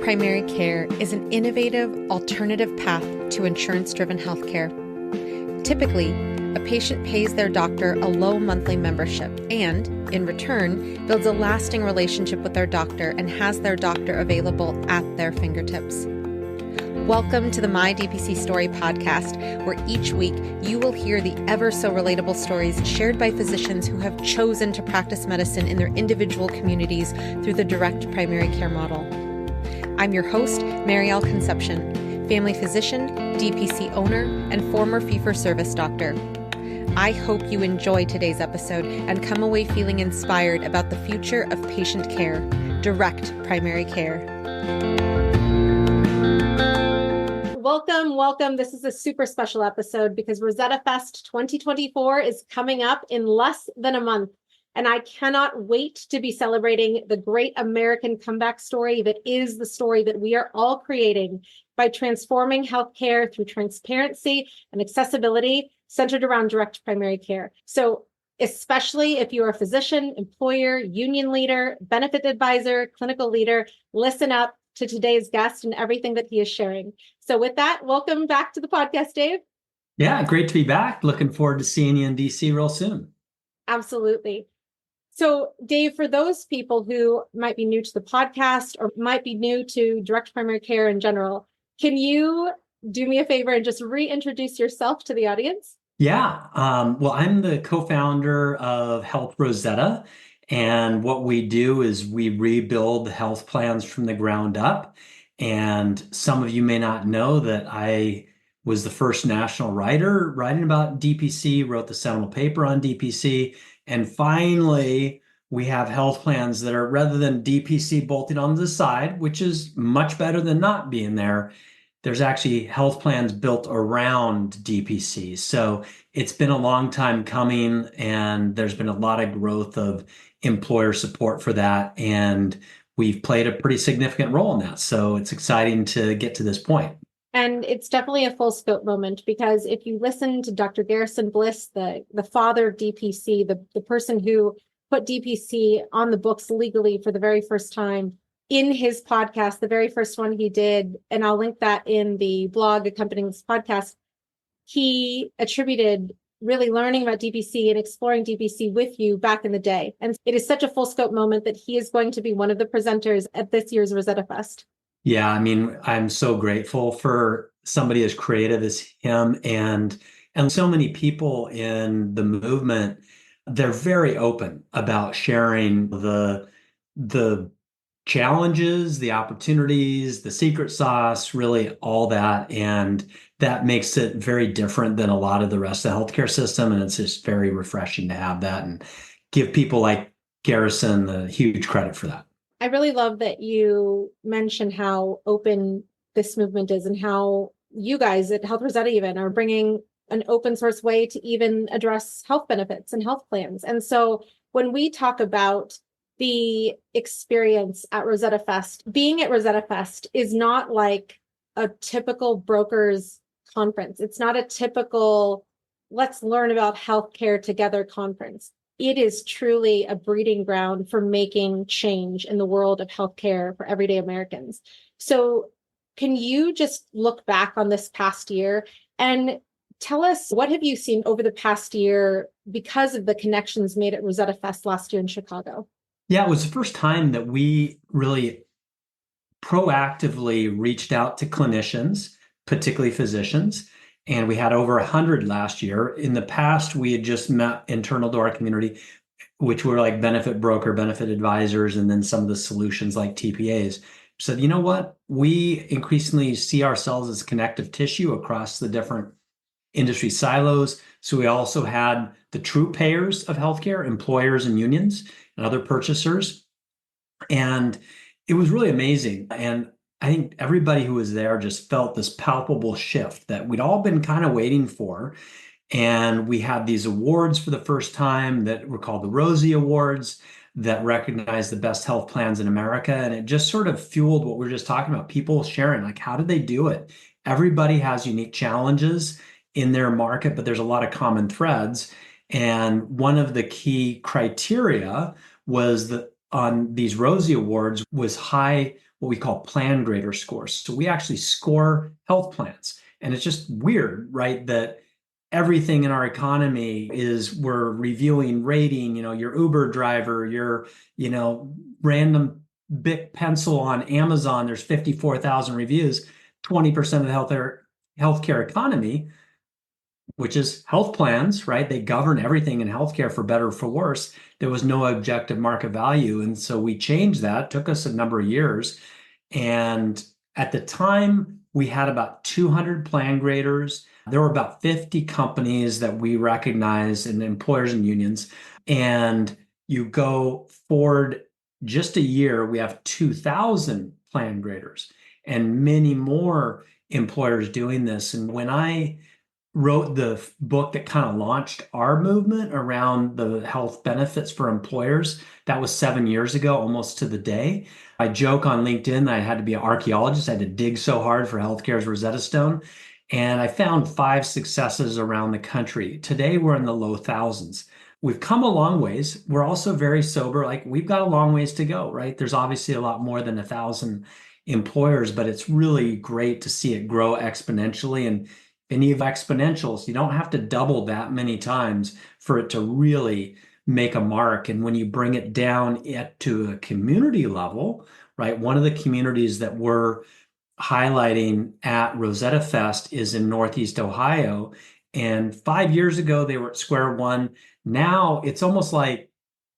primary care is an innovative, alternative path to insurance-driven healthcare. Typically, a patient pays their doctor a low monthly membership and, in return, builds a lasting relationship with their doctor and has their doctor available at their fingertips. Welcome to the My DPC Story Podcast, where each week you will hear the ever-so-relatable stories shared by physicians who have chosen to practice medicine in their individual communities through the direct primary care model. I'm your host, Maryal Concepcion, family physician, DPC owner, and former fee-for-service doctor. I hope you enjoy today's episode and come away feeling inspired about the future of patient care, direct primary care. Welcome. This is a super special episode because Rosetta Fest 2024 is coming up in less than a month. And I cannot wait to be celebrating the great American comeback story that is the story that we are all creating by transforming healthcare through transparency and accessibility centered around direct primary care. So especially if you're a physician, employer, union leader, benefit advisor, clinical leader, listen up to today's guest and everything that he is sharing. So with that, welcome back to the podcast, Dave. Yeah, great to be back. Looking forward to seeing you in DC real soon. Absolutely. So Dave, for those people who might be new to the podcast or might be new to direct primary care in general, can you do me a favor and just reintroduce yourself to the audience? Yeah, well, I'm the co-founder of Health Rosetta. And what we do is we rebuild health plans from the ground up. And some of you may not know that I was the first national writer writing about DPC, wrote the seminal paper on DPC. And finally, we have health plans that are, rather than DPC bolted on the side, which is much better than not being there, there's actually health plans built around DPC. So it's been a long time coming, and there's been a lot of growth of employer support for that. And we've played a pretty significant role in that. So it's exciting to get to this point. And it's definitely a full scope moment, because if you listen to Dr. Garrison Bliss, the father of DPC, the person who put DPC on the books legally for the very first time, in his podcast, the very first one he did, and I'll link that in the blog accompanying this podcast, he attributed really learning about DPC and exploring DPC with you back in the day. And it is such a full scope moment that he is going to be one of the presenters at this year's Rosetta Fest. Yeah, I mean, I'm so grateful for somebody as creative as him, and so many people in the movement. They're very open about sharing the challenges, the opportunities, the secret sauce, really all that. And that makes it very different than a lot of the rest of the healthcare system. And it's just very refreshing to have that and give people like Garrison the huge credit for that. I really love that you mentioned how open this movement is and how you guys at Health Rosetta even are bringing an open source way to even address health benefits and health plans. And so when we talk about the experience at Rosetta Fest, being at Rosetta Fest is not like a typical broker's conference. It's not a typical let's learn about healthcare together conference. It is truly a breeding ground for making change in the world of healthcare for everyday Americans. So can you just look back on this past year and tell us, what have you seen over the past year because of the connections made at Rosetta Fest last year in Chicago? Yeah, it was the first time that we really proactively reached out to clinicians, particularly physicians, and we had over 100 last year. In the past, we had just met internal to our community, which were like benefit broker, benefit advisors, and then some of the solutions like TPAs. So you know what? We increasingly see ourselves as connective tissue across the different industry silos. So we also had the true payers of healthcare, employers and unions and other purchasers. And it was really amazing. And I think everybody who was there just felt this palpable shift that we'd all been kind of waiting for. And we had these awards for the first time that were called the Rosie Awards that recognize the best health plans in America. And it just sort of fueled what we were just talking about, people sharing, like, how did they do it? Everybody has unique challenges in their market, but there's a lot of common threads. And one of the key criteria was that on these Rosie Awards was high what we call plan grader scores. So we actually score health plans. And it's just weird, right? That everything in our economy is we're reviewing, rating, your Uber driver, your, random Bic pencil on Amazon, there's 54,000 reviews, 20% of the healthcare economy, which is health plans, right? They govern everything in healthcare for better or for worse. There was no objective market value. And so we changed that. It took us a number of years. And at the time, we had about 200 plan graders. There were about 50 companies that we recognized and employers and unions. And you go forward just a year, we have 2,000 plan graders and many more employers doing this. And when I wrote the book that kind of launched our movement around the health benefits for employers, that was 7 years ago, almost to the day. I joke on LinkedIn that I had to be an archaeologist. I had to dig so hard for healthcare's Rosetta Stone. And I found 5 successes around the country. Today, we're in the low thousands. We've come a long ways. We're also very sober. Like, we've got a long ways to go, right? There's obviously a lot more than 1,000 employers, but it's really great to see it grow exponentially. And any of exponentials, you don't have to double that many times for it to really make a mark. And when you bring it down to a community level, right? One of the communities that we're highlighting at Rosetta Fest is in Northeast Ohio. And 5 years ago, they were at square one. Now it's almost like,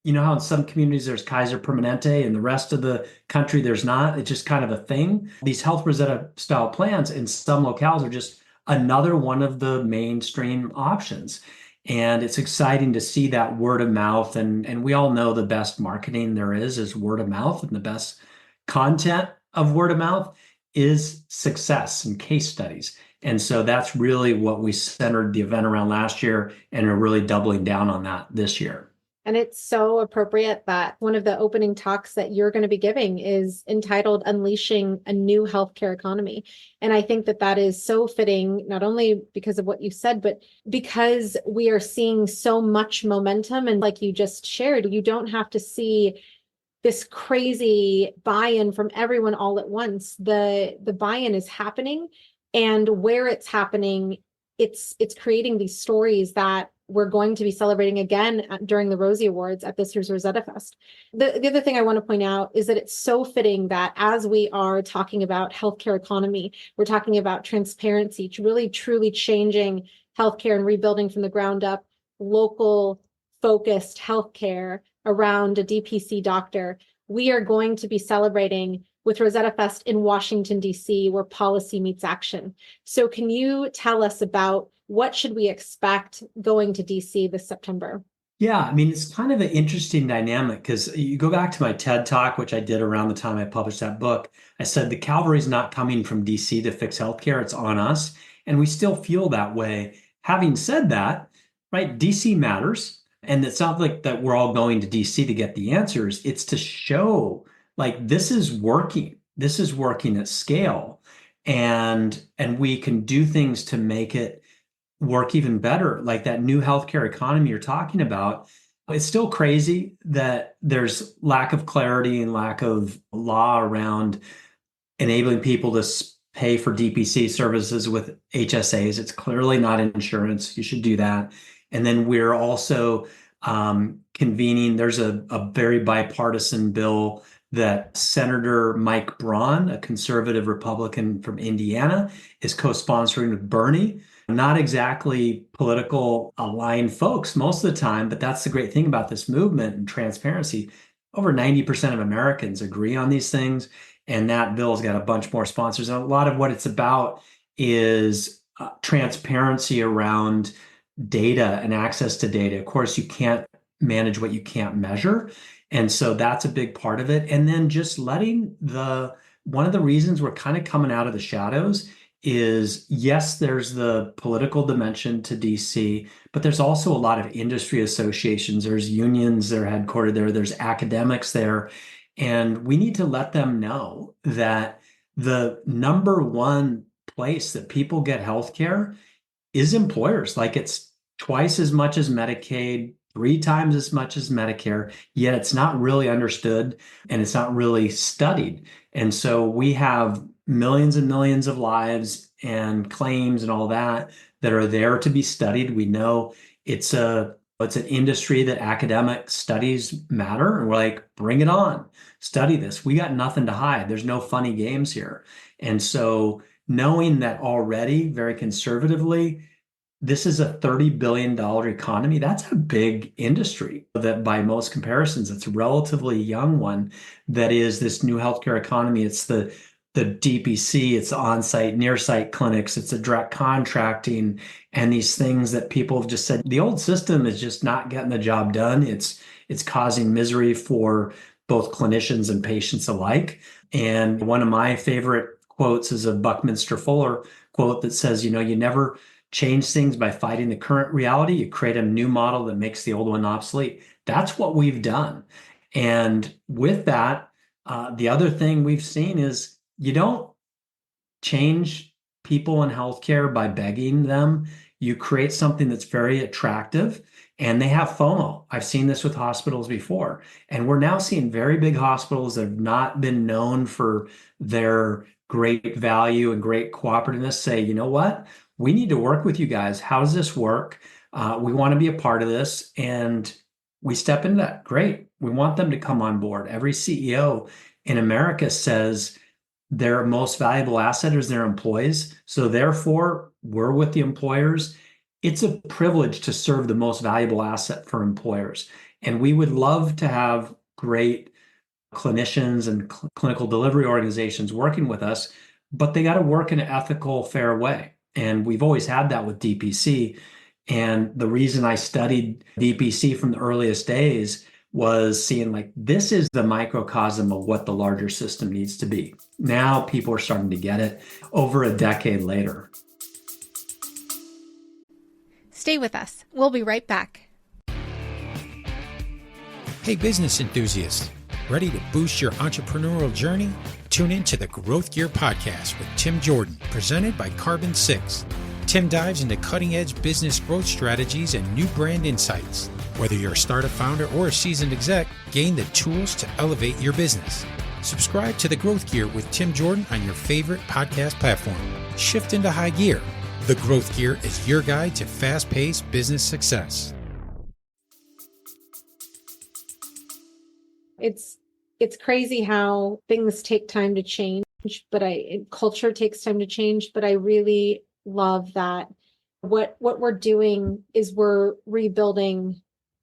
how in some communities there's Kaiser Permanente and the rest of the country there's not. It's just kind of a thing. These Health Rosetta style plans in some locales are just another one of the mainstream options. And it's exciting to see that word of mouth. And we all know the best marketing there is word of mouth, and the best content of word of mouth is success and case studies. And so that's really what we centered the event around last year, and are really doubling down on that this year. And it's so appropriate that one of the opening talks that you're going to be giving is entitled Unleashing a New Healthcare Economy. And I think that that is so fitting, not only because of what you said, but because we are seeing so much momentum. And like you just shared, you don't have to see this crazy buy-in from everyone all at once. The buy-in is happening, and where it's happening, it's creating these stories that we're going to be celebrating again during the Rosie Awards at this year's Rosetta Fest. The other thing I want to point out is that it's so fitting that as we are talking about healthcare economy, we're talking about transparency, really truly changing healthcare and rebuilding from the ground up, local focused healthcare around a DPC doctor. We are going to be celebrating with Rosetta Fest in Washington, D.C., where policy meets action. So can you tell us about what should we expect going to DC this September? Yeah, I mean, it's kind of an interesting dynamic, because you go back to my TED Talk, which I did around the time I published that book. I said the cavalry's not coming from DC to fix healthcare, it's on us. And we still feel that way. Having said that, right, DC matters. And it's not like that we're all going to DC to get the answers. It's to show like this is working. This is working at scale. And we can do things to make it work even better, like that new healthcare economy you're talking about. It's still crazy that there's lack of clarity and lack of law around enabling people to pay for DPC services with HSAs. It's clearly not insurance. You should do that. And then we're also convening, there's a very bipartisan bill that Senator Mike Braun, a conservative Republican from Indiana, is co-sponsoring with Bernie. Not exactly political aligned folks most of the time, but that's the great thing about this movement and transparency. Over 90% of Americans agree on these things, and that bill's got a bunch more sponsors. And a lot of what it's about is transparency around data and access to data. Of course, you can't manage what you can't measure. And so that's a big part of it. And then just letting one of the reasons we're kind of coming out of the shadows is, yes, there's the political dimension to DC, but there's also a lot of industry associations. There's unions that are headquartered there. There's academics there. And we need to let them know that the number one place that people get healthcare is employers. Like, it's twice as much as Medicaid, 3 times as much as Medicare, yet it's not really understood and it's not really studied. And so we have millions and millions of lives and claims and all that are there to be studied. We know it's an industry that academic studies matter. And we're like, bring it on, study this. We got nothing to hide. There's no funny games here. And so knowing that already very conservatively, this is a $30 billion economy. That's a big industry that by most comparisons, it's a relatively young one that is this new healthcare economy. It's the DPC, it's the on-site, near-site clinics, it's the direct contracting, and these things that people have just said, the old system is just not getting the job done. It's causing misery for both clinicians and patients alike. And one of my favorite quotes is a Buckminster Fuller quote that says, you never change things by fighting the current reality. You create a new model that makes the old one obsolete. That's what we've done. And with that, the other thing we've seen is you don't change people in healthcare by begging them. You create something that's very attractive, and they have FOMO. I've seen this with hospitals before. And we're now seeing very big hospitals that have not been known for their great value and great cooperativeness say, you know what? We need to work with you guys. How does this work? We want to be a part of this. And we step into that. Great. We want them to come on board. Every CEO in America says their most valuable asset is their employees. So therefore, we're with the employers. It's a privilege to serve the most valuable asset for employers. And we would love to have great clinicians and clinical delivery organizations working with us, but they got to work in an ethical, fair way. And we've always had that with DPC. And the reason I studied DPC from the earliest days was seeing like, this is the microcosm of what the larger system needs to be. Now people are starting to get it over a decade later. Stay with us. We'll be right back. Hey, business enthusiasts, ready to boost your entrepreneurial journey? Tune in to the Growth Gear Podcast with Tim Jordan, presented by Carbon 6. Tim dives into cutting-edge business growth strategies and new brand insights. Whether you're a startup founder or a seasoned exec, gain the tools to elevate your business. Subscribe to the Growth Gear with Tim Jordan on your favorite podcast platform. Shift into high gear. The Growth Gear is your guide to fast-paced business success. It's crazy how things take time to change, but culture takes time to change. But I really love that what we're doing is we're rebuilding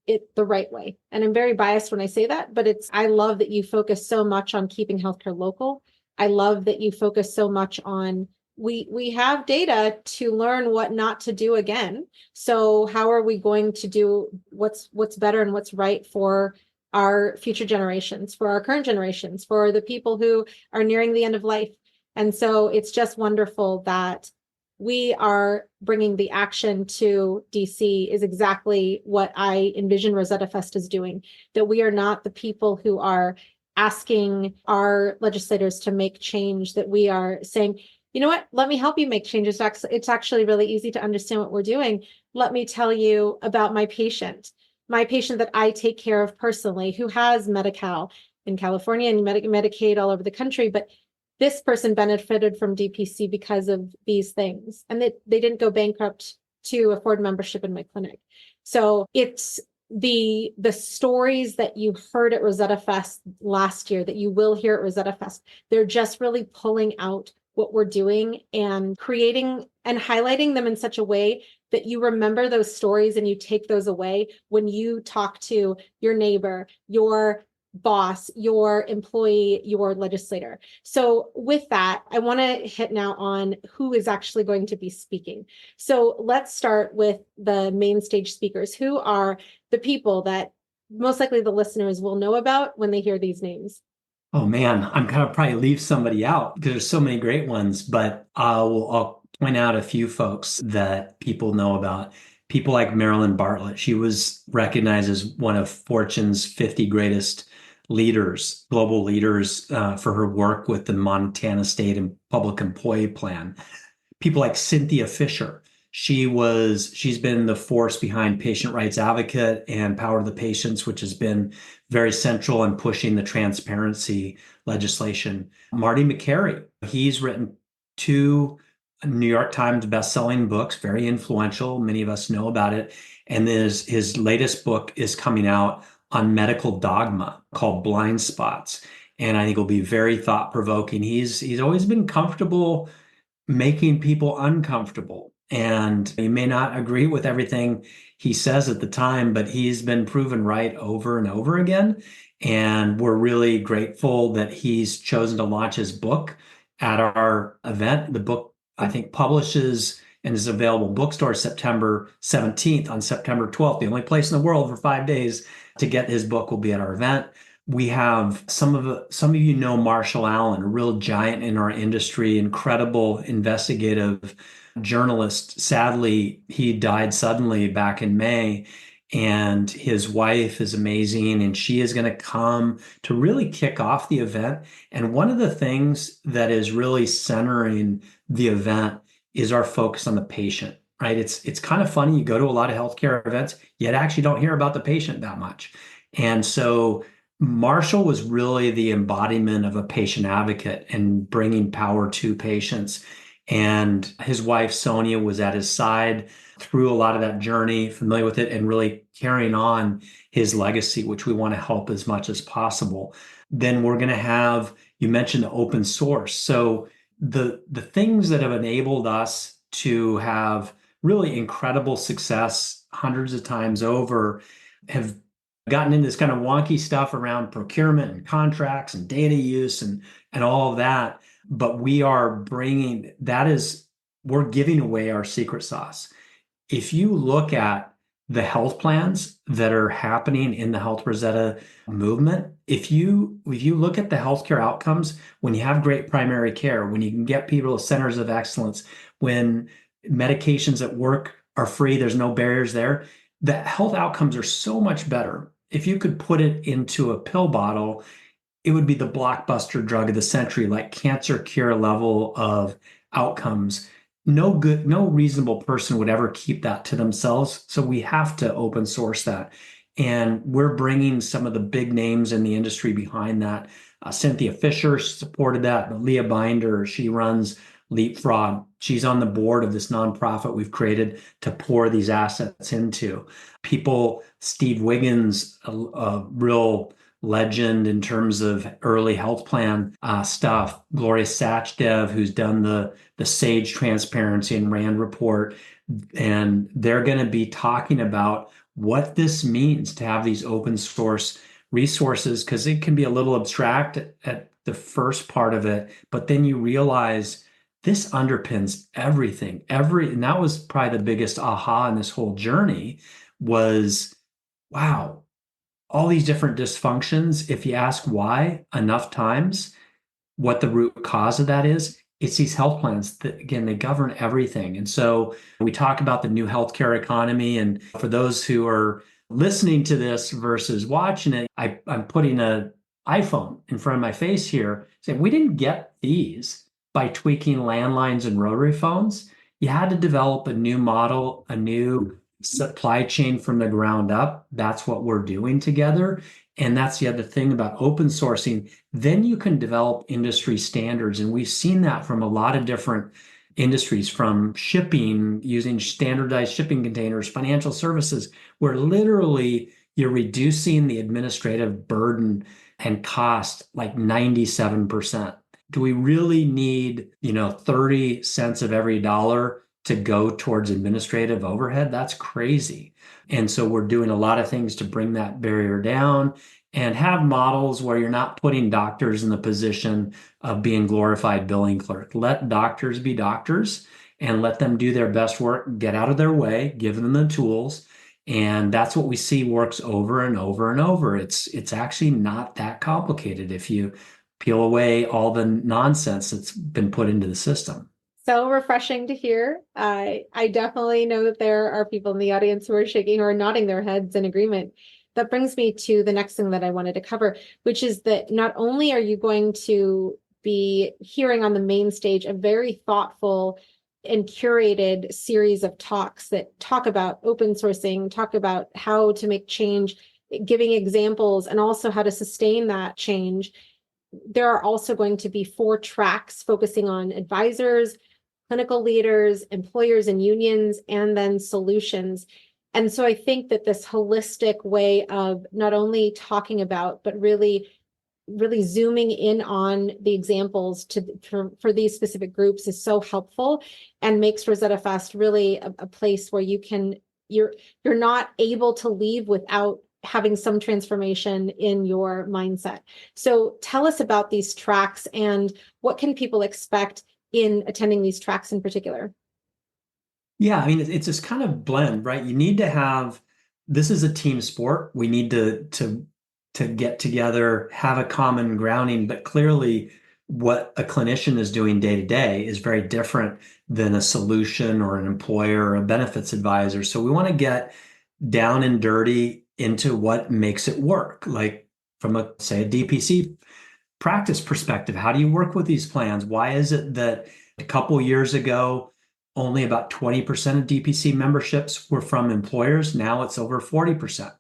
it the right way. And I'm very biased when I say that, but I love that you focus so much on keeping healthcare local. I love that you focus so much on we have data to learn what not to do again. So how are we going to do what's better and what's right for our future generations, for our current generations, for the people who are nearing the end of life? And so it's just wonderful that we are bringing the action to DC is exactly what I envision Rosetta Fest is doing, that we are not the people who are asking our legislators to make change, that we are saying, you know what, let me help you make changes. It's actually really easy to understand what we're doing. Let me tell you about my patient that I take care of personally, who has Medi-Cal in California and Medicaid all over the country, but this person benefited from DPC because of these things, and they didn't go bankrupt to afford membership in my clinic. So it's the stories that you heard at Rosetta Fest last year that you will hear at Rosetta Fest. They're just really pulling out what we're doing and creating and highlighting them in such a way that you remember those stories and you take those away when you talk to your neighbor, your boss, your employee, your legislator. So with that, I want to hit now on who is actually going to be speaking. So let's start with the main stage speakers. Who are the people that most likely the listeners will know about when they hear these names? Oh man, I'm gonna probably leave somebody out because there's so many great ones, but I'll point out a few folks that people know about. People like Marilyn Bartlett. She was recognized as one of Fortune's 50 greatest leaders, global leaders, for her work with the Montana State and Public Employee Plan. People like Cynthia Fisher. She's been the force behind Patient Rights Advocate and Power to the Patients, which has been very central in pushing the transparency legislation. Marty McCary, he's written 2 New York Times best-selling books, very influential. Many of us know about it. And his latest book is coming out on medical dogma called Blind Spots. And I think will be very thought-provoking. He's always been comfortable making people uncomfortable. And you may not agree with everything he says at the time, but he's been proven right over and over again. And we're really grateful that he's chosen to launch his book at our event. The book, I think, publishes and is available in bookstores September 17th. On September 12th, the only place in the world for 5 days to get his book will be at our event. We have some of you know Marshall Allen, a real giant in our industry, incredible investigative journalist. Sadly, he died suddenly back in May, and his wife is amazing, and she is going to come to really kick off the event. And one of the things that is really centering the event is our focus on the patient, right? It's kind of funny. You go to a lot of healthcare events, yet actually don't hear about the patient that much. And so Marshall was really the embodiment of a patient advocate and bringing power to patients. And his wife, Sonia, was at his side through a lot of that journey, familiar with it, and really carrying on his legacy, which we want to help as much as possible. Then we're going to have, you mentioned the open source. So the things that have enabled us to have really incredible success hundreds of times over have gotten into this kind of wonky stuff around procurement and contracts and data use and all of that. But we're giving away our secret sauce. If you look at the health plans that are happening in the Health Rosetta movement, if you look at the healthcare outcomes, when you have great primary care, when you can get people to centers of excellence, when medications at work are free, there's no barriers there, the health outcomes are so much better. If you could put it into a pill bottle, it would be the blockbuster drug of the century, like cancer cure level of outcomes. No reasonable person would ever keep that to themselves. So we have to open source that. And we're bringing some of the big names in the industry behind that. Cynthia Fisher supported that, but Leah Binder, she runs Leapfrog. She's on the board of this nonprofit we've created to pour these assets into. People, Steve Wiggins, a real legend in terms of early health plan stuff. Gloria Sachdev, who's done the SAGE Transparency and RAND report. And they're going to be talking about what this means to have these open source resources, because it can be a little abstract at the first part of it, but then you realize this underpins everything. And that was probably the biggest aha in this whole journey was, wow, all these different dysfunctions. If you ask why enough times, what the root cause of that is, it's these health plans that, again, they govern everything. And so we talk about the new healthcare economy. And for those who are listening to this versus watching it, I'm putting an iPhone in front of my face here, saying we didn't get these by tweaking landlines and rotary phones. You had to develop a new model, a new supply chain from the ground up. That's what we're doing together. And that's the other thing about open sourcing. Then you can develop industry standards. And we've seen that from a lot of different industries, from shipping, using standardized shipping containers, financial services, where literally you're reducing the administrative burden and cost like 97%. Do we really need, 30 cents of every dollar to go towards administrative overhead? That's crazy. And so we're doing a lot of things to bring that barrier down and have models where you're not putting doctors in the position of being glorified billing clerk. Let doctors be doctors and let them do their best work, get out of their way, give them the tools. And that's what we see works over and over and over. It's actually not that complicated if you peel away all the nonsense that's been put into the system. So refreshing to hear. I definitely know that there are people in the audience who are shaking or nodding their heads in agreement. That brings me to the next thing that I wanted to cover, which is that not only are you going to be hearing on the main stage a very thoughtful and curated series of talks that talk about open sourcing, talk about how to make change, giving examples, and also how to sustain that change. There are also going to be 4 tracks focusing on advisors, clinical leaders, employers and unions, and then solutions. And so I think that this holistic way of not only talking about, but really zooming in on the examples for these specific groups is so helpful, and makes Rosetta Fest really a place where you're not able to leave without having some transformation in your mindset. So tell us about these tracks and what can people expect in attending these tracks in particular? Yeah, I mean, it's this kind of blend, right? You need to have, this is a team sport. We need to get together, have a common grounding, but clearly what a clinician is doing day to day is very different than a solution or an employer or a benefits advisor. So we want to get down and dirty into what makes it work. Like from a DPC practice perspective, how do you work with these plans? Why is it that a couple years ago, only about 20% of DPC memberships were from employers? Now it's over 40%.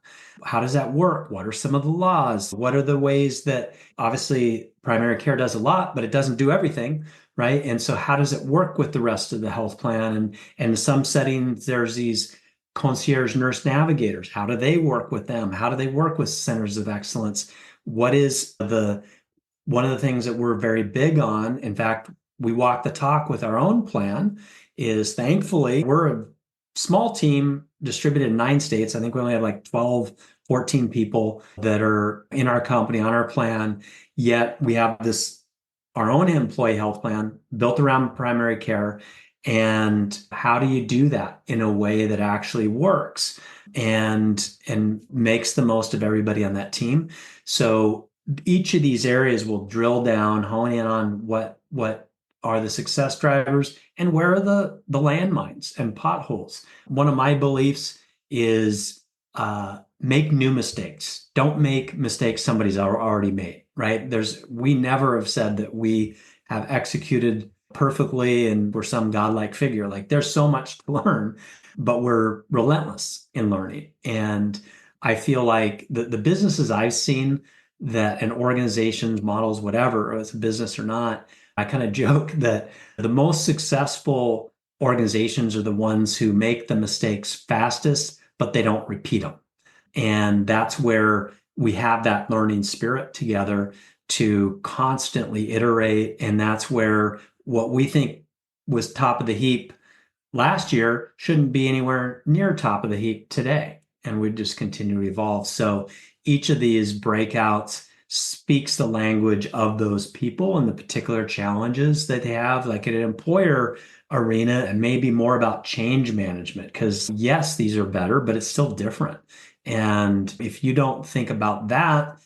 How does that work? What are some of the laws? What are the ways that, obviously primary care does a lot, but it doesn't do everything, right? And so how does it work with the rest of the health plan? And in some settings, there's these concierge nurse navigators. How do they work with them? How do they work with centers of excellence? One of the things that we're very big on, in fact, we walk the talk with our own plan, is thankfully we're a small team distributed in 9 states. I think we only have like 12, 14 people that are in our company on our plan. Yet we have our own employee health plan built around primary care. And how do you do that in a way that actually works and makes the most of everybody on that team? So each of these areas will drill down, hone in on what are the success drivers and where are the landmines and potholes. One of my beliefs is make new mistakes. Don't make mistakes somebody's already made, right? We never have said that we have executed perfectly and we're some godlike figure. Like there's so much to learn, but we're relentless in learning. And I feel like the businesses I've seen that, and organizations, models, whatever, if it's a business or not, I kind of joke that the most successful organizations are the ones who make the mistakes fastest, but they don't repeat them. And that's where we have that learning spirit together to constantly iterate. And that's where what we think was top of the heap last year shouldn't be anywhere near top of the heap today. And we just continue to evolve. So each of these breakouts speaks the language of those people and the particular challenges that they have. Like at an employer arena, and maybe more about change management, because yes, these are better, but it's still different. And if you don't think about that,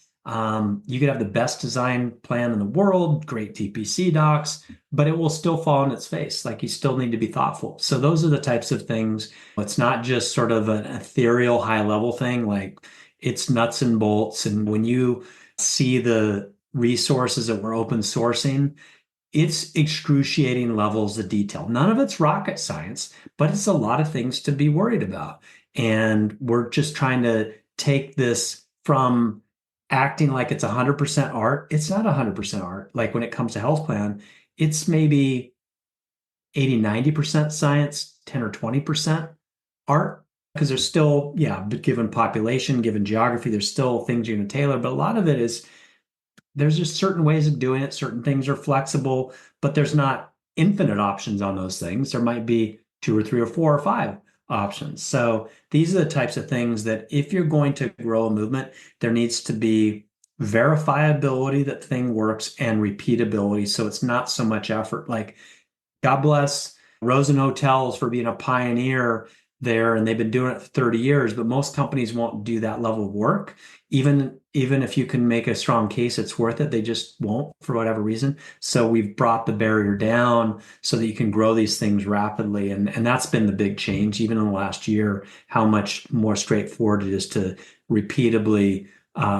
you could have the best design plan in the world, great DPC docs, but it will still fall on its face. Like you still need to be thoughtful. So those are the types of things. It's not just sort of an ethereal high level thing, like it's nuts and bolts. And when you see the resources that we're open sourcing, it's excruciating levels of detail. None of it's rocket science, but it's a lot of things to be worried about. And we're just trying to take this from acting like it's 100% art. It's not 100% art. Like when it comes to health plan, it's maybe 80, 90% science, 10 or 20% art. Because there's still, given population, given geography, there's still things you're going to tailor. But a lot of it is, there's just certain ways of doing it. Certain things are flexible, but there's not infinite options on those things. There might be 2 or 3 or 4 or 5 options. So these are the types of things that if you're going to grow a movement, there needs to be verifiability that thing works and repeatability. So it's not so much effort. Like, God bless Rosen Hotels for being a pioneer there, and they've been doing it for 30 years, but most companies won't do that level of work. Even if you can make a strong case it's worth it, they just won't for whatever reason. So we've brought the barrier down so that you can grow these things rapidly. And that's been the big change, even in the last year, how much more straightforward it is to repeatably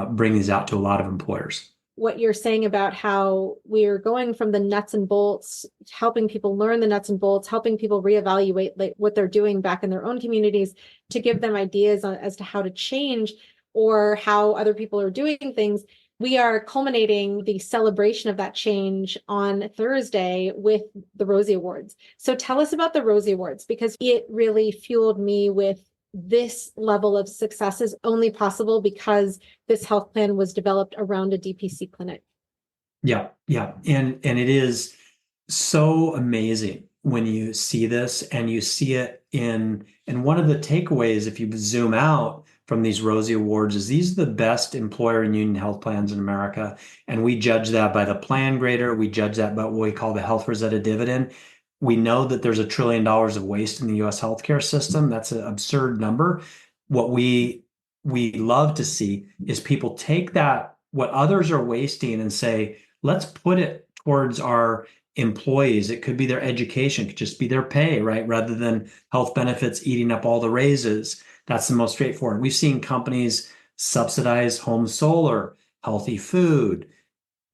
bring these out to a lot of employers. what you're saying about how we're going from the nuts and bolts, helping people learn the nuts and bolts, helping people reevaluate like what they're doing back in their own communities, to give them ideas as to how to change or how other people are doing things. We are culminating the celebration of that change on Thursday with the Rosie Awards. So tell us about the Rosie Awards, because it really fueled me with this level of success is only possible because this health plan was developed around a DPC clinic. Yeah. And it is so amazing when you see this and you see it and one of the takeaways, if you zoom out from these Rosie Awards, is these are the best employer and union health plans in America. And we judge that by the plan grader. We judge that by what we call the Health Rosetta dividend. We know that there's $1 trillion of waste in the US healthcare system. That's an absurd number. What we love to see is people take that, what others are wasting, and say, let's put it towards our employees. It could be their education, it could just be their pay, right? Rather than health benefits eating up all the raises. That's the most straightforward. We've seen companies subsidize home solar, healthy food,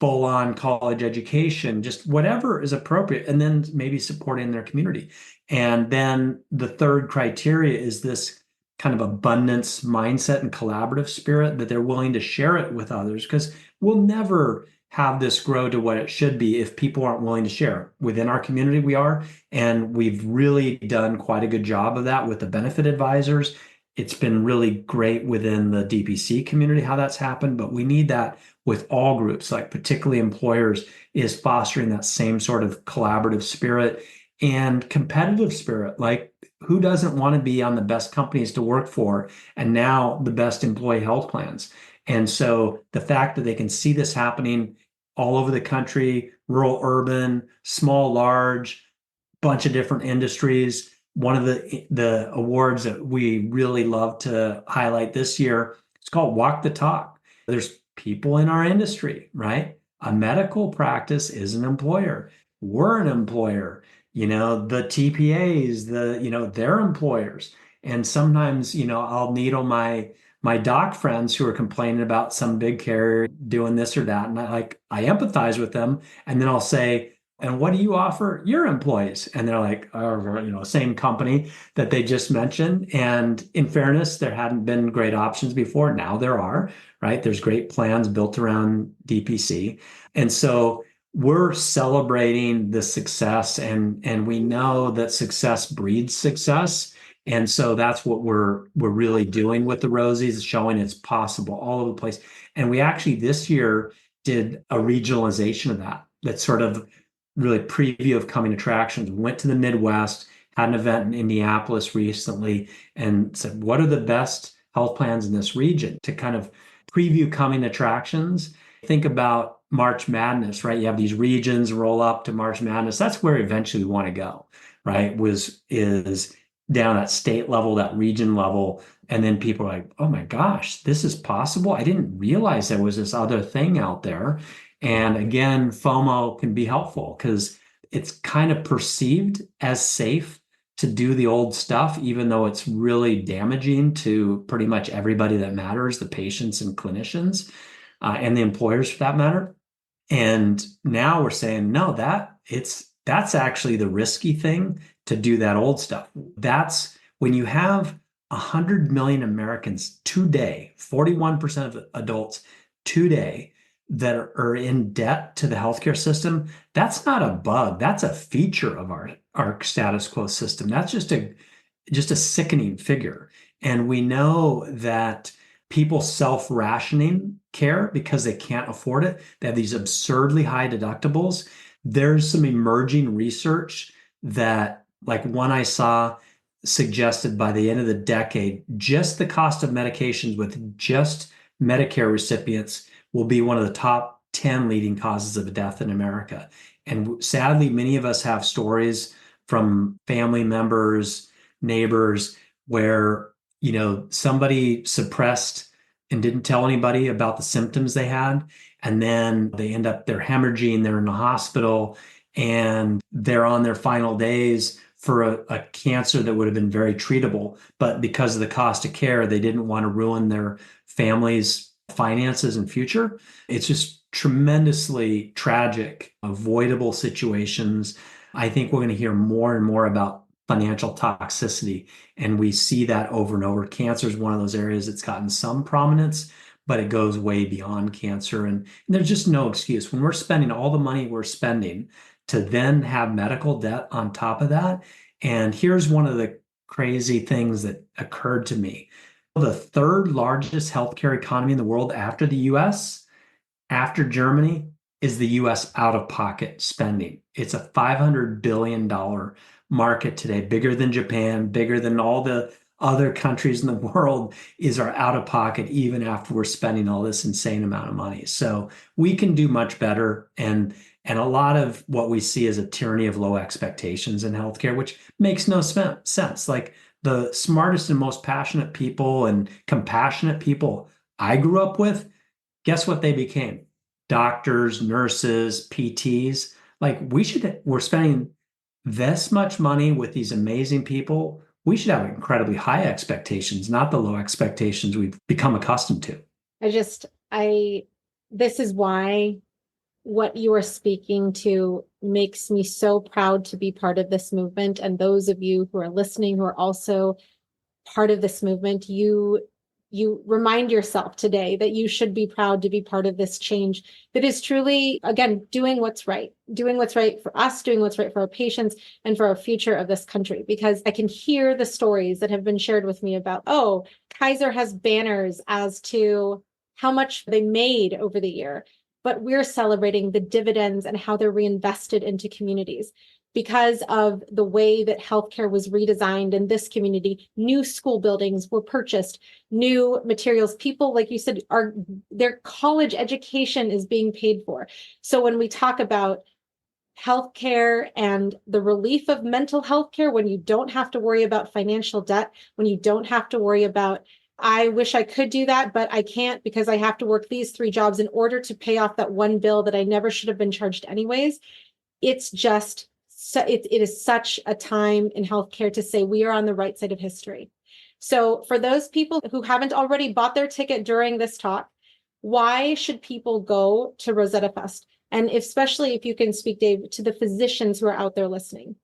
full-on college education, just whatever is appropriate, and then maybe supporting their community. And then the third criteria is this kind of abundance mindset and collaborative spirit, that they're willing to share it with others, because we'll never have this grow to what it should be if people aren't willing to share. Within our community, we are, and we've really done quite a good job of that with the benefit advisors. It's been really great within the DPC community how that's happened, but we need that with all groups, like particularly employers, is fostering that same sort of collaborative spirit and competitive spirit. Like, who doesn't want to be on the best companies to work for and now the best employee health plans? And so the fact that they can see this happening all over the country, rural, urban, small, large, bunch of different industries. One of the awards that we really love to highlight this year, it's called Walk the Talk. There's people in our industry, right? A medical practice is an employer. We're an employer. The TPAs, they're employers. And sometimes, I'll needle my doc friends who are complaining about some big carrier doing this or that. And I empathize with them. And then I'll say, and what do you offer your employees? And they're like, oh, same company that they just mentioned. And in fairness, there hadn't been great options before. Now there are, right? There's great plans built around DPC. And so we're celebrating the success, and we know that success breeds success. And so that's what we're really doing with the Rosies, showing it's possible all over the place. And we actually this year did a regionalization of that sort of really preview of coming attractions. We went to the Midwest, had an event in Indianapolis recently, and said, what are the best health plans in this region, to kind of preview coming attractions. Think about March Madness, right? You have these regions roll up to March Madness. That's where eventually we want to go, right? Is down at state level, that region level. And then people are like, oh my gosh, this is possible. I didn't realize there was this other thing out there. And again, FOMO can be helpful because it's kind of perceived as safe to do the old stuff, even though it's really damaging to pretty much everybody that matters, the patients and clinicians, and the employers for that matter. And now we're saying, no, that's actually the risky thing, to do that old stuff. That's when you have 100 million Americans today, 41% of adults today, that are in debt to the healthcare system. That's not a bug. That's a feature of our status quo system. That's just a sickening figure. And we know that people self-rationing care because they can't afford it. They have these absurdly high deductibles. There's some emerging research that, like one I saw, suggested by the end of the decade, just the cost of medications with just Medicare recipients will be one of the top 10 leading causes of death in America. And sadly, many of us have stories from family members, neighbors, where, somebody suppressed and didn't tell anybody about the symptoms they had. And then they're hemorrhaging, they're in the hospital, and they're on their final days for a cancer that would have been very treatable. But because of the cost of care, they didn't want to ruin their family's finances and future. It's just tremendously tragic, avoidable situations. I think we're going to hear more and more about financial toxicity, and we see that over and over. Cancer is one of those areas that's gotten some prominence, but it goes way beyond cancer. And there's just no excuse. When we're spending all the money we're spending to then have medical debt on top of that. And here's one of the crazy things that occurred to me. The third largest healthcare economy in the world after the US, after Germany, is the US out-of-pocket spending. It's a $500 billion market today, bigger than Japan, bigger than all the other countries in the world, is our out-of-pocket even after we're spending all this insane amount of money. So we can do much better. And a lot of what we see is a tyranny of low expectations in healthcare, which makes no sense. Like the smartest and most passionate people and compassionate people I grew up with, guess what they became? Doctors, nurses, PTs. Like we're spending this much money with these amazing people. We should have incredibly high expectations, not the low expectations we've become accustomed to. This is why what you are speaking to makes me so proud to be part of this movement. And those of you who are listening, who are also part of this movement, you remind yourself today that you should be proud to be part of this change that is truly, again, doing what's right for us, doing what's right for our patients and for our future of this country. Because I can hear the stories that have been shared with me about, oh, Kaiser has banners as to how much they made over the year, but we're celebrating the dividends and how they're reinvested into communities. Because of the way that healthcare was redesigned in this community, new school buildings were purchased, new materials, people, like you said, their college education is being paid for. So when we talk about healthcare and the relief of mental health care, when you don't have to worry about financial debt, when you don't have to worry about, I wish I could do that, but I can't because I have to work these 3 jobs in order to pay off that one bill that I never should have been charged anyways. It's just, so it is such a time in healthcare to say we are on the right side of history. So for those people who haven't already bought their ticket during this talk, why should people go to Rosetta Fest? And especially if you can speak, Dave, to the physicians who are out there listening.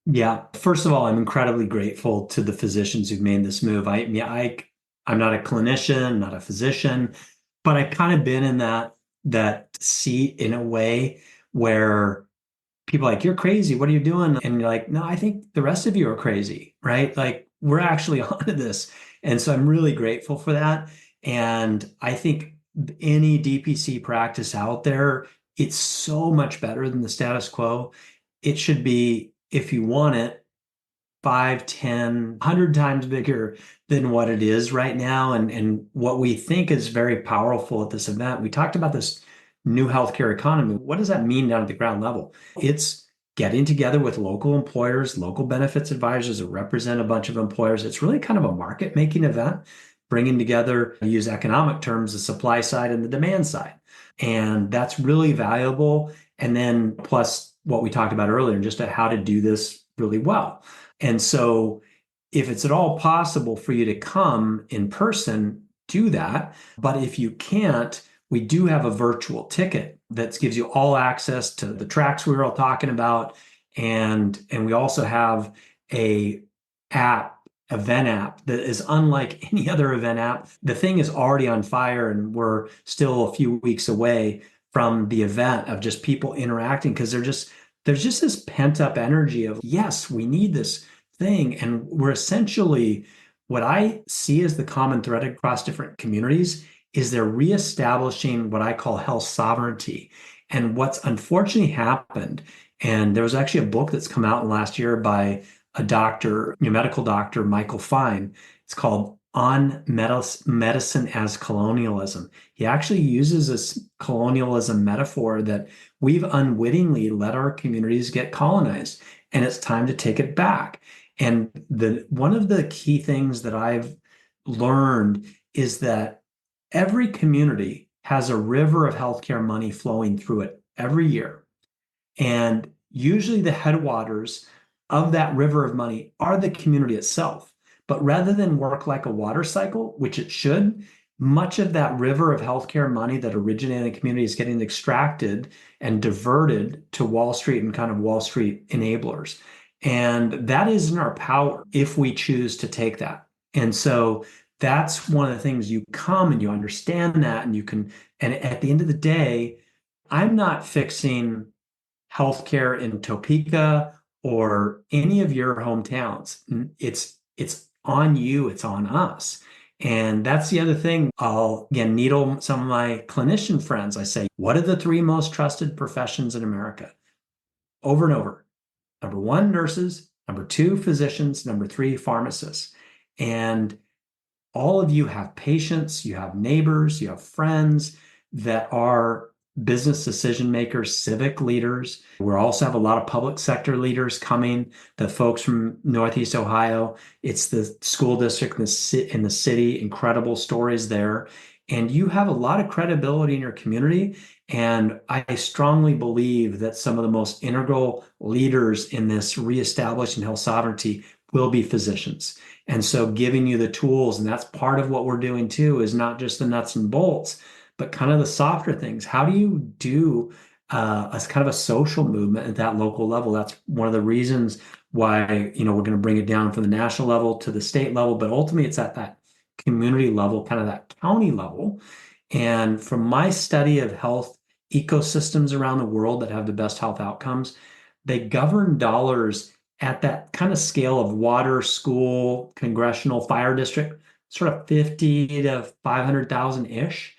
Yeah. First of all, I'm incredibly grateful to the physicians who've made this move. I'm not a clinician, not a physician, but I've kind of been in that seat in a way where people are like, you're crazy. What are you doing? And you're like, no, I think the rest of you are crazy, right? Like we're actually onto this. And so I'm really grateful for that. And I think any DPC practice out there, it's so much better than the status quo. It should be, if you want it, 5, 10, 100 times bigger than what it is right now. And what we think is very powerful at this event, we talked about this new healthcare economy. What does that mean down at the ground level? It's getting together with local employers, local benefits advisors that represent a bunch of employers. It's really kind of a market making event, bringing together, to use economic terms, the supply side and the demand side. And that's really valuable. And then plus what we talked about earlier, just how to do this really well. And so if it's at all possible for you to come in person, do that. But if you can't, we do have a virtual ticket that gives you all access to the tracks we were all talking about. And we also have a event app that is unlike any other event app. The thing is already on fire and we're still a few weeks away from the event of just people interacting because there's just this pent up energy of, yes, we need this thing. And we're essentially, what I see as the common thread across different communities is they're reestablishing what I call health sovereignty. And what's unfortunately happened, and there was actually a book that's come out last year by a doctor, a medical doctor, Michael Fine. It's called On Medicine as Colonialism. He actually uses this colonialism metaphor that we've unwittingly let our communities get colonized, and it's time to take it back. And one of the key things that I've learned is that every community has a river of healthcare money flowing through it every year. And usually the headwaters of that river of money are the community itself. But rather than work like a water cycle, which it should, much of that river of healthcare money that originated in the community is getting extracted and diverted to Wall Street and kind of Wall Street enablers. And that is in our power if we choose to take that. And so that's one of the things, you come and you understand that, and you can, and at the end of the day, I'm not fixing healthcare in Topeka or any of your hometowns. It's on you, it's on us. And that's the other thing. I'll, again, needle some of my clinician friends. I say, what are the 3 most trusted professions in America? Over and over. Number 1, nurses. Number 2, physicians. Number 3, pharmacists. And all of you have patients, you have neighbors, you have friends that are business decision makers, civic leaders. We also have a lot of public sector leaders coming, the folks from Northeast Ohio. It's the school district in the city, incredible stories there. And you have a lot of credibility in your community. And I strongly believe that some of the most integral leaders in this reestablishing health sovereignty will be physicians. And so giving you the tools, and that's part of what we're doing too, is not just the nuts and bolts, but kind of the softer things. How do you do a kind of a social movement at that local level? That's one of the reasons why, we're going to bring it down from the national level to the state level, but ultimately it's at that community level, kind of that county level. And from my study of health ecosystems around the world that have the best health outcomes, they govern dollars at that kind of scale of water, school, congressional, fire district, sort of 50 to 500,000-ish.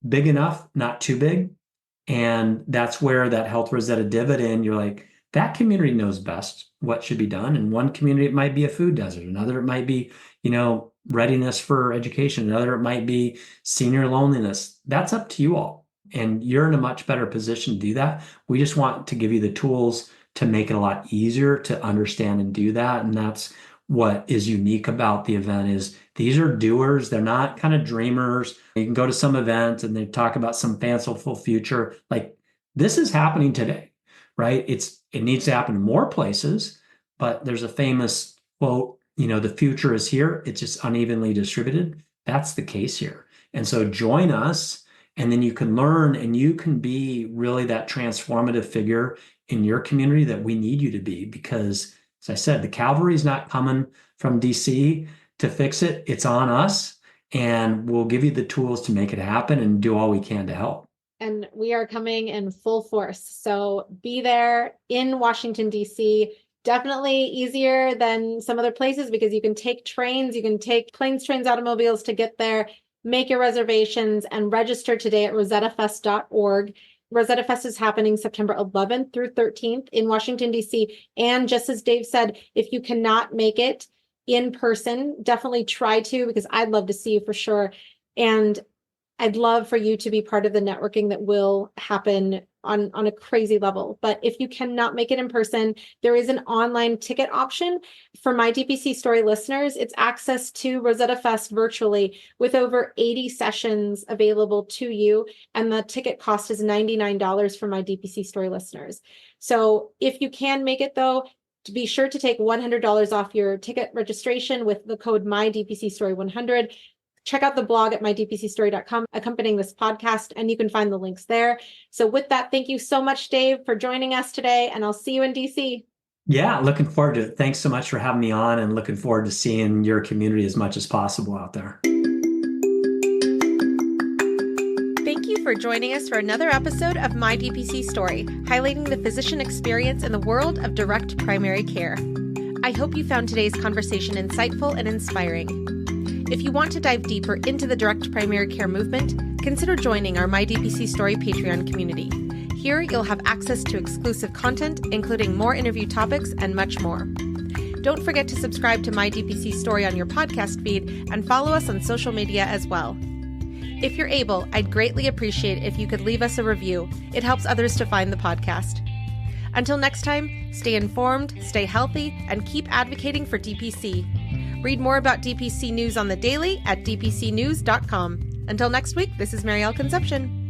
Big enough, not too big. And that's where that Health Rosetta dividend, you're like, that community knows best what should be done. In one community, it might be a food desert. Another, it might be, readiness for education. Another, it might be senior loneliness. That's up to you all. And you're in a much better position to do that. We just want to give you the tools to make it a lot easier to understand and do that. And that's what is unique about the event, is these are doers. They're not kind of dreamers. You can go to some event and they talk about some fanciful future. Like, this is happening today, right? It needs to happen in more places, but there's a famous quote, the future is here. It's just unevenly distributed. That's the case here. And so join us, and then you can learn, and you can be really that transformative figure in your community that we need you to be, because as I said, the cavalry's not coming from DC to fix it. It's on us, and we'll give you the tools to make it happen and do all we can to help. And we are coming in full force. So be there in Washington, DC. Definitely easier than some other places because you can take trains, you can take planes, trains, automobiles to get there. Make your reservations and register today at RosettaFest.org. Rosetta Fest is happening September 11th through 13th in Washington, D.C. And just as Dave said, if you cannot make it in person, definitely try to, because I'd love to see you for sure. And I'd love for you to be part of the networking that will happen on a crazy level. But if you cannot make it in person, there is an online ticket option. For my DPC Story listeners, it's access to Rosetta Fest virtually with over 80 sessions available to you. And the ticket cost is $99 for my DPC Story listeners. So if you can make it, though, to be sure to take $100 off your ticket registration with the code MyDPCStory100. Check out the blog at mydpcstory.com accompanying this podcast, and you can find the links there. So with that, thank you so much, Dave, for joining us today, and I'll see you in DC. Yeah, looking forward to it. Thanks so much for having me on, and looking forward to seeing your community as much as possible out there. Thank you for joining us for another episode of My DPC Story, highlighting the physician experience in the world of direct primary care. I hope you found today's conversation insightful and inspiring. If you want to dive deeper into the direct primary care movement, consider joining our My DPC Story Patreon community. Here, you'll have access to exclusive content, including more interview topics and much more. Don't forget to subscribe to My DPC Story on your podcast feed and follow us on social media as well. If you're able, I'd greatly appreciate if you could leave us a review. It helps others to find the podcast. Until next time, stay informed, stay healthy, and keep advocating for DPC. Read more about DPC news on the daily at dpcnews.com. Until next week, this is Maryal Concepcion.